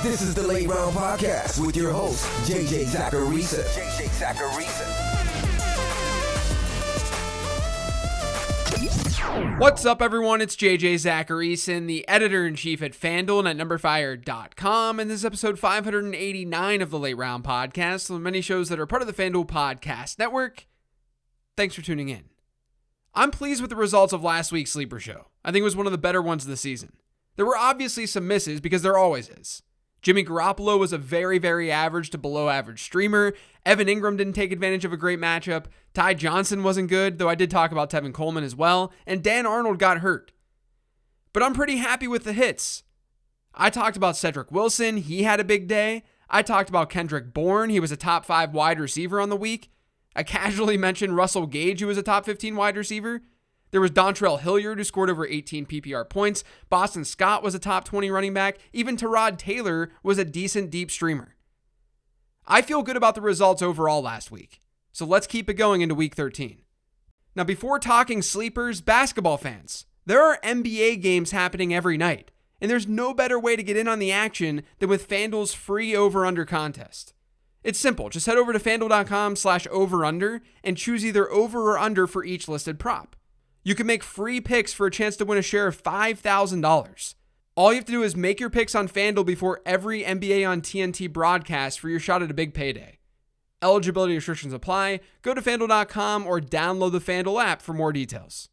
This is the Late Round Podcast with your host, JJ Zachariason. What's up, everyone? It's JJ Zachariason, the editor-in-chief at FanDuel and at NumberFire.com, and this is episode 589 of the Late Round Podcast, one of many shows that are part of the FanDuel Podcast Network. Thanks for tuning in. I'm pleased with the results of last week's Sleeper Show. I think it was one of the better ones of the season. There were obviously some misses, because there always is. Jimmy Garoppolo was a very, very average to below average streamer. Evan Ingram didn't take advantage of a great matchup. Ty Johnson wasn't good, though I did talk about Tevin Coleman as well. And Dan Arnold got hurt. But I'm pretty happy with the hits. I talked about Cedric Wilson. He had a big day. I talked about Kendrick Bourne. He was a top 5 wide receiver on the week. I casually mentioned Russell Gage, who was a top 15 wide receiver. There was Dontrell Hilliard, who scored over 18 PPR points. Boston Scott was a top 20 running back. Even Tyrod Taylor was a decent deep streamer. I feel good about the results overall last week. So let's keep it going into week 13. Now, before talking sleepers, basketball fans, there are NBA games happening every night, and there's no better way to get in on the action than with FanDuel's free over-under contest. It's simple. Just head over to FanDuel.com/over-under and choose either over or under for each listed prop. You can make free picks for a chance to win a share of $5,000. All you have to do is make your picks on FanDuel before every NBA on TNT broadcast for your shot at a big payday. Eligibility restrictions apply. Go to FanDuel.com or download the FanDuel app for more details.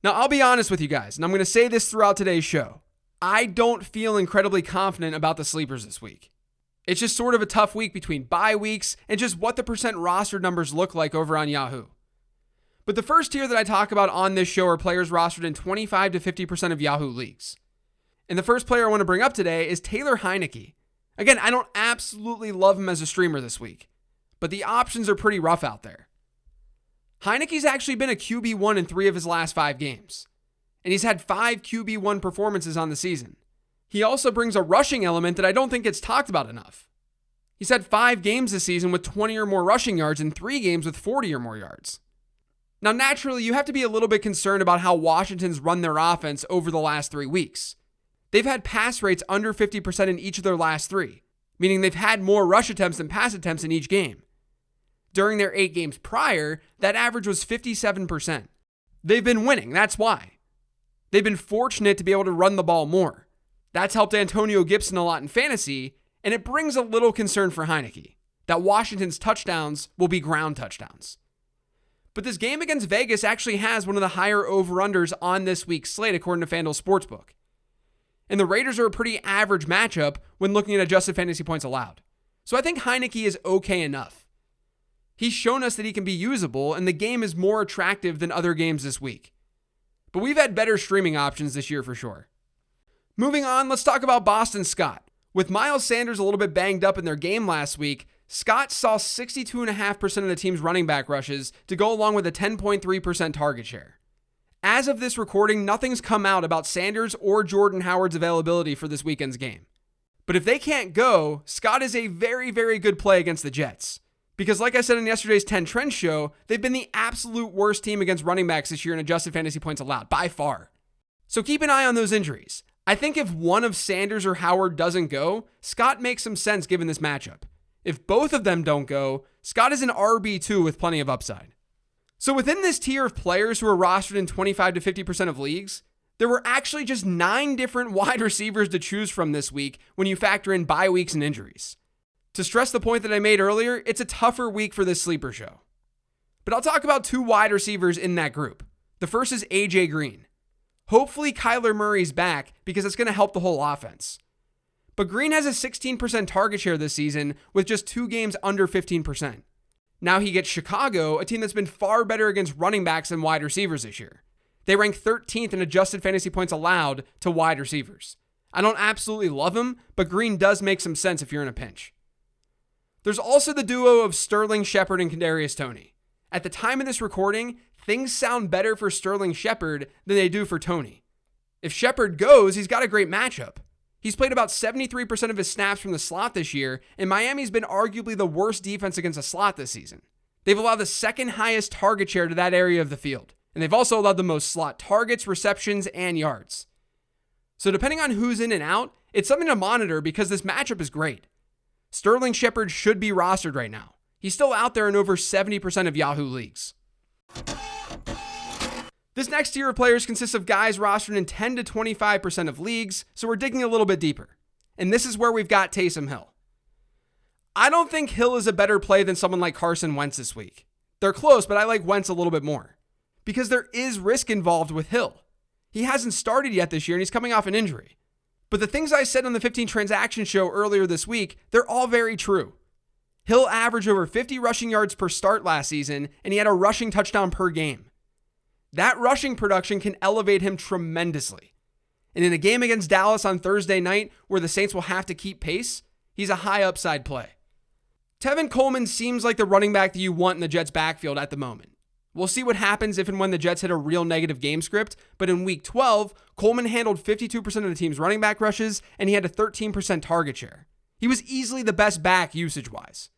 Now, I'll be honest with you guys, and I'm going to say this throughout today's show. I don't feel incredibly confident about the sleepers this week. It's just sort of a tough week between bye weeks and just what the percent roster numbers look like over on Yahoo. But the first tier that I talk about on this show are players rostered in 25 to 50% of Yahoo leagues. And the first player I want to bring up today is Taylor Heinicke. Again, I don't absolutely love him as a streamer this week, but the options are pretty rough out there. Heinicke's actually been a QB1 in 3 of his last 5 games, and he's had 5 QB1 performances on the season. He also brings a rushing element that I don't think gets talked about enough. He's had 5 games this season with 20 or more rushing yards and 3 games with 40 or more yards. Now, naturally, you have to be a little bit concerned about how Washington's run their offense over the last 3 weeks. They've had pass rates under 50% in each of their last 3, meaning they've had more rush attempts than pass attempts in each game. During their 8 games prior, that average was 57%. They've been winning, that's why. They've been fortunate to be able to run the ball more. That's helped Antonio Gibson a lot in fantasy, and it brings a little concern for Heinicke, that Washington's touchdowns will be ground touchdowns. But this game against Vegas actually has one of the higher over-unders on this week's slate, according to FanDuel Sportsbook. And the Raiders are a pretty average matchup when looking at adjusted fantasy points allowed. So I think Heinicke is okay enough. He's shown us that he can be usable, and the game is more attractive than other games this week. But we've had better streaming options this year for sure. Moving on, let's talk about Boston Scott. With Miles Sanders a little bit banged up in their game last week, Scott saw 62.5% of the team's running back rushes to go along with a 10.3% target share. As of this recording, nothing's come out about Sanders or Jordan Howard's availability for this weekend's game. But if they can't go, Scott is a very, very good play against the Jets. Because like I said in yesterday's 10 Trends show, they've been the absolute worst team against running backs this year in adjusted fantasy points allowed, by far. So keep an eye on those injuries. I think if one of Sanders or Howard doesn't go, Scott makes some sense given this matchup. If both of them don't go, Scott is an RB2 with plenty of upside. So within this tier of players who are rostered in 25 to 50% of leagues, there were actually just 9 different wide receivers to choose from this week when you factor in bye weeks and injuries. To stress the point that I made earlier, it's a tougher week for this sleeper show. But I'll talk about 2 wide receivers in that group. The first is AJ Green. Hopefully Kyler Murray's back because it's going to help the whole offense. But Green has a 16% target share this season with just 2 games under 15%. Now he gets Chicago, a team that's been far better against running backs than wide receivers this year. They rank 13th in adjusted fantasy points allowed to wide receivers. I don't absolutely love him, but Green does make some sense if you're in a pinch. There's also the duo of Sterling Shepard and Kadarius Toney. At the time of this recording, things sound better for Sterling Shepard than they do for Toney. If Shepard goes, he's got a great matchup. He's played about 73% of his snaps from the slot this year, and Miami's been arguably the worst defense against a slot this season. They've allowed the second highest target share to that area of the field, and they've also allowed the most slot targets, receptions, and yards. So depending on who's in and out, It's something to monitor because this matchup is great. Sterling Shepard should be rostered right now. He's still out there in over 70% of Yahoo leagues. This next tier of players consists of guys rostered in 10 to 25% of leagues, so we're digging a little bit deeper. And this is where we've got Taysom Hill. I don't think Hill is a better play than someone like Carson Wentz this week. They're close, but I like Wentz a little bit more. Because there is risk involved with Hill. He hasn't started yet this year, and he's coming off an injury. But the things I said on the 15 Transaction Show earlier this week, they're all very true. Hill averaged over 50 rushing yards per start last season, and he had a rushing touchdown per game. That rushing production can elevate him tremendously. And in a game against Dallas on Thursday night, where the Saints will have to keep pace, he's a high upside play. Tevin Coleman seems like the running back that you want in the Jets' backfield at the moment. We'll see what happens if and when the Jets hit a real negative game script, but in Week 12, Coleman handled 52% of the team's running back rushes, and he had a 13% target share. He was easily the best back usage-wise.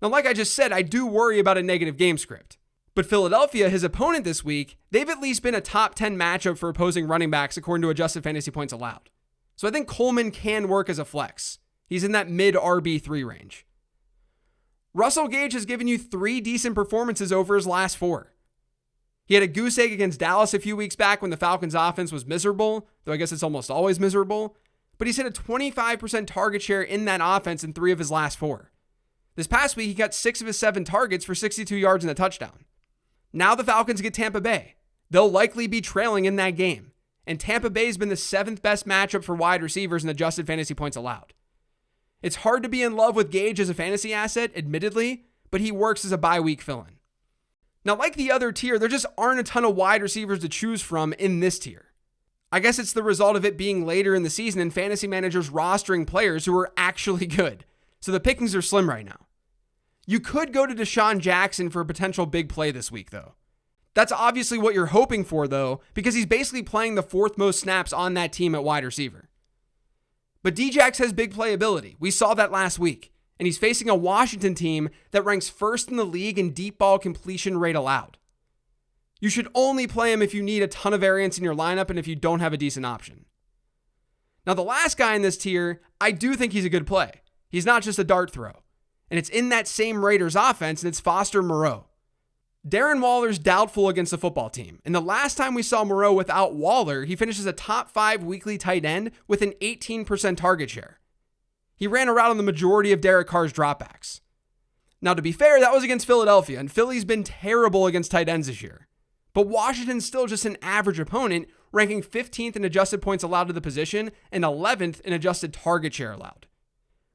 Now, like I just said, I do worry about a negative game script. But Philadelphia, his opponent this week, they've at least been a top 10 matchup for opposing running backs according to adjusted fantasy points allowed. So I think Coleman can work as a flex. He's in that mid RB3 range. Russell Gage has given you 3 decent performances over his last 4. He had a goose egg against Dallas a few weeks back when the Falcons' offense was miserable, though I guess it's almost always miserable. But he's hit a 25% target share in that offense in 3 of his last 4. This past week, he got 6 of his 7 targets for 62 yards and a touchdown. Now the Falcons get Tampa Bay. They'll likely be trailing in that game. And Tampa Bay's been the 7th best matchup for wide receivers in adjusted fantasy points allowed. It's hard to be in love with Gage as a fantasy asset, admittedly, but he works as a bye week fill-in. Now, like the other tier, there just aren't a ton of wide receivers to choose from in this tier. I guess it's the result of it being later in the season and fantasy managers rostering players who are actually good. So the pickings are slim right now. You could go to Deshaun Jackson for a potential big play this week, though. That's obviously what you're hoping for, though, because he's basically playing the 4th most snaps on that team at wide receiver. But Djax has big playability. We saw that last week. And he's facing a Washington team that ranks 1st in the league in deep ball completion rate allowed. You should only play him if you need a ton of variance in your lineup and if you don't have a decent option. Now, the last guy in this tier, I do think he's a good play. He's not just a dart throw. And it's in that same Raiders offense, and it's Foster Moreau. Darren Waller's doubtful against the football team. And the last time we saw Moreau without Waller, he finishes a top 5 weekly tight end with an 18% target share. He ran a route on the majority of Derek Carr's dropbacks. Now, to be fair, that was against Philadelphia, and Philly's been terrible against tight ends this year. But Washington's still just an average opponent, ranking 15th in adjusted points allowed to the position and 11th in adjusted target share allowed.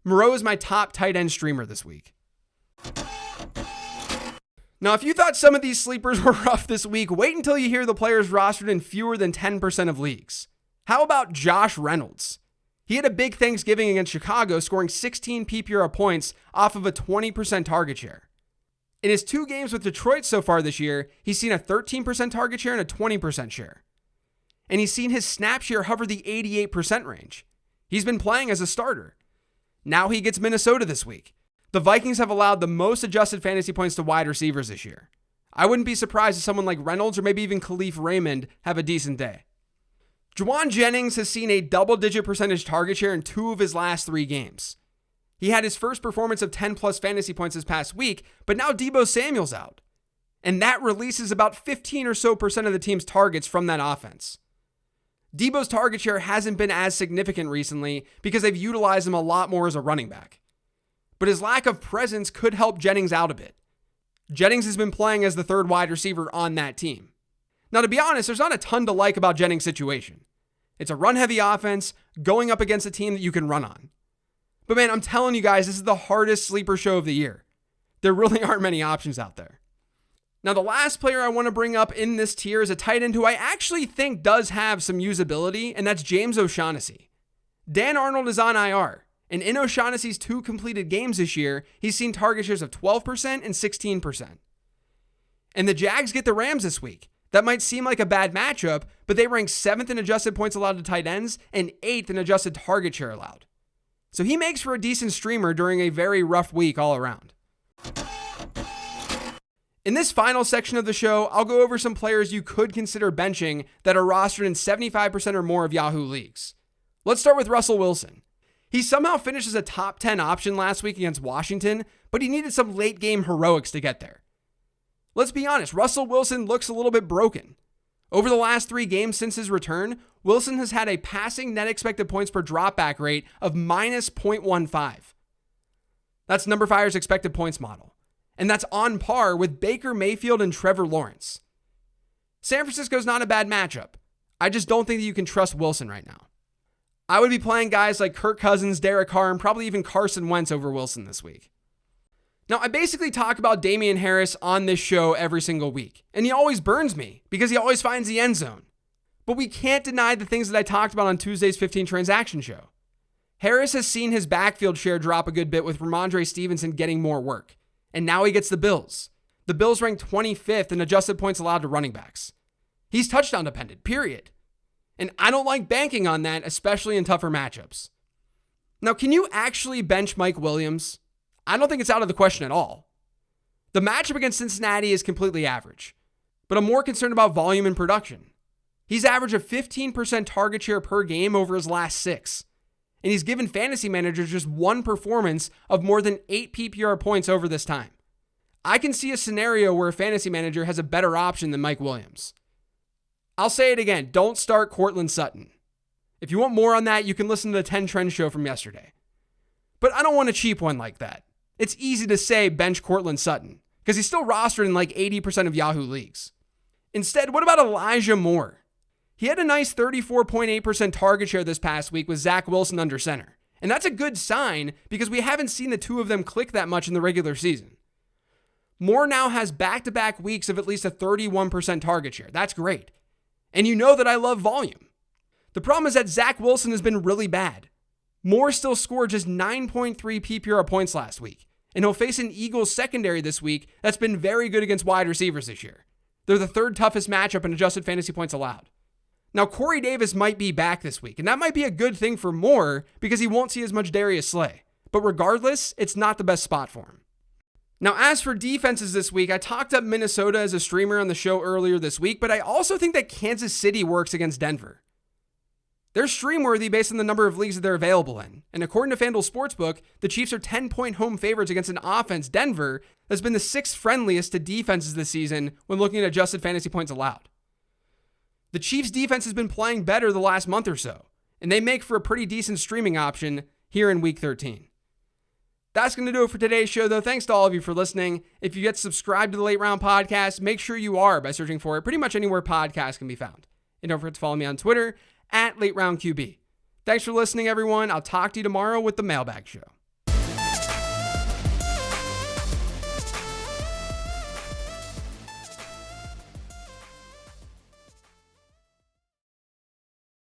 Moreau is my top tight end streamer this week. Now, if you thought some of these sleepers were rough this week, wait until you hear the players rostered in fewer than 10% of leagues. How about Josh Reynolds? He had a big Thanksgiving against Chicago, scoring 16 PPR points off of a 20% target share. In his 2 games with Detroit so far this year, he's seen a 13% target share and a 20% share. And he's seen his snap share hover the 88% range. He's been playing as a starter. Now he gets Minnesota this week. The Vikings have allowed the most adjusted fantasy points to wide receivers this year. I wouldn't be surprised if someone like Reynolds or maybe even Khalif Raymond have a decent day. Juwan Jennings has seen a double-digit percentage target share in 2 of his last 3 games. He had his first performance of 10-plus fantasy points this past week, but now Deebo Samuel's out. And that releases about 15 or so % of the team's targets from that offense. Deebo's target share hasn't been as significant recently because they've utilized him a lot more as a running back. But his lack of presence could help Jennings out a bit. Jennings has been playing as the 3rd wide receiver on that team. Now, to be honest, there's not a ton to like about Jennings' situation. It's a run-heavy offense going up against a team that you can run on. But man, I'm telling you guys, this is the hardest sleeper show of the year. There really aren't many options out there. Now, the last player I want to bring up in this tier is a tight end who I actually think does have some usability, and that's James O'Shaughnessy. Dan Arnold is on IR, and in O'Shaughnessy's 2 completed games this year, he's seen target shares of 12% and 16%. And the Jags get the Rams this week. That might seem like a bad matchup, but they rank 7th in adjusted points allowed to tight ends and 8th in adjusted target share allowed. So he makes for a decent streamer during a very rough week all around. In this final section of the show, I'll go over some players you could consider benching that are rostered in 75% or more of Yahoo leagues. Let's start with Russell Wilson. He somehow finished as a top 10 option last week against Washington, but he needed some late game heroics to get there. Let's be honest, Russell Wilson looks a little bit broken. Over the last 3 games since his return, Wilson has had a passing net expected points per dropback rate of minus 0.15. That's numberFire's expected points model. And that's on par with Baker Mayfield and Trevor Lawrence. San Francisco's not a bad matchup. I just don't think that you can trust Wilson right now. I would be playing guys like Kirk Cousins, Derek Carr, and probably even Carson Wentz over Wilson this week. Now, I basically talk about Damian Harris on this show every single week, and he always burns me because he always finds the end zone. But we can't deny the things that I talked about on Tuesday's 15 Transaction Show. Harris has seen his backfield share drop a good bit with Ramondre Stevenson getting more work, and now he gets the Bills. The Bills rank 25th in adjusted points allowed to running backs. He's touchdown dependent, period. And I don't like banking on that, especially in tougher matchups. Now, can you actually bench Mike Williams? I don't think it's out of the question at all. The matchup against Cincinnati is completely average, but I'm more concerned about volume and production. He's averaged a 15% target share per game over his last 6, and he's given fantasy managers just one performance of more than 8 PPR points over this time. I can see a scenario where a fantasy manager has a better option than Mike Williams. I'll say it again, don't start Courtland Sutton. If you want more on that, you can listen to the 10 Trend show from yesterday. But I don't want a cheap one like that. It's easy to say bench Courtland Sutton because he's still rostered in like 80% of Yahoo leagues. Instead, what about Elijah Moore? He had a nice 34.8% target share this past week with Zach Wilson under center. And that's a good sign because we haven't seen the two of them click that much in the regular season. Moore now has back-to-back weeks of at least a 31% target share. That's great. And you know that I love volume. The problem is that Zach Wilson has been really bad. Moore still scored just 9.3 PPR points last week, and he'll face an Eagles secondary this week that's been very good against wide receivers this year. They're the 3rd toughest matchup in adjusted fantasy points allowed. Now, Corey Davis might be back this week, and that might be a good thing for Moore because he won't see as much Darius Slay. But regardless, it's not the best spot for him. Now, as for defenses this week, I talked up Minnesota as a streamer on the show earlier this week, but I also think that Kansas City works against Denver. They're stream-worthy based on the number of leagues that they're available in. And according to FanDuel Sportsbook, the Chiefs are 10-point home favorites against an offense, Denver, that's been the 6th friendliest to defenses this season when looking at adjusted fantasy points allowed. The Chiefs' defense has been playing better the last month or so, and they make for a pretty decent streaming option here in Week 13. That's going to do it for today's show, though. Thanks to all of you for listening. If you get subscribed to the Late Round Podcast, make sure you are by searching for it pretty much anywhere podcasts can be found. And don't forget to follow me on Twitter @LateRoundQB. Thanks for listening, everyone. I'll talk to you tomorrow with the Mailbag Show.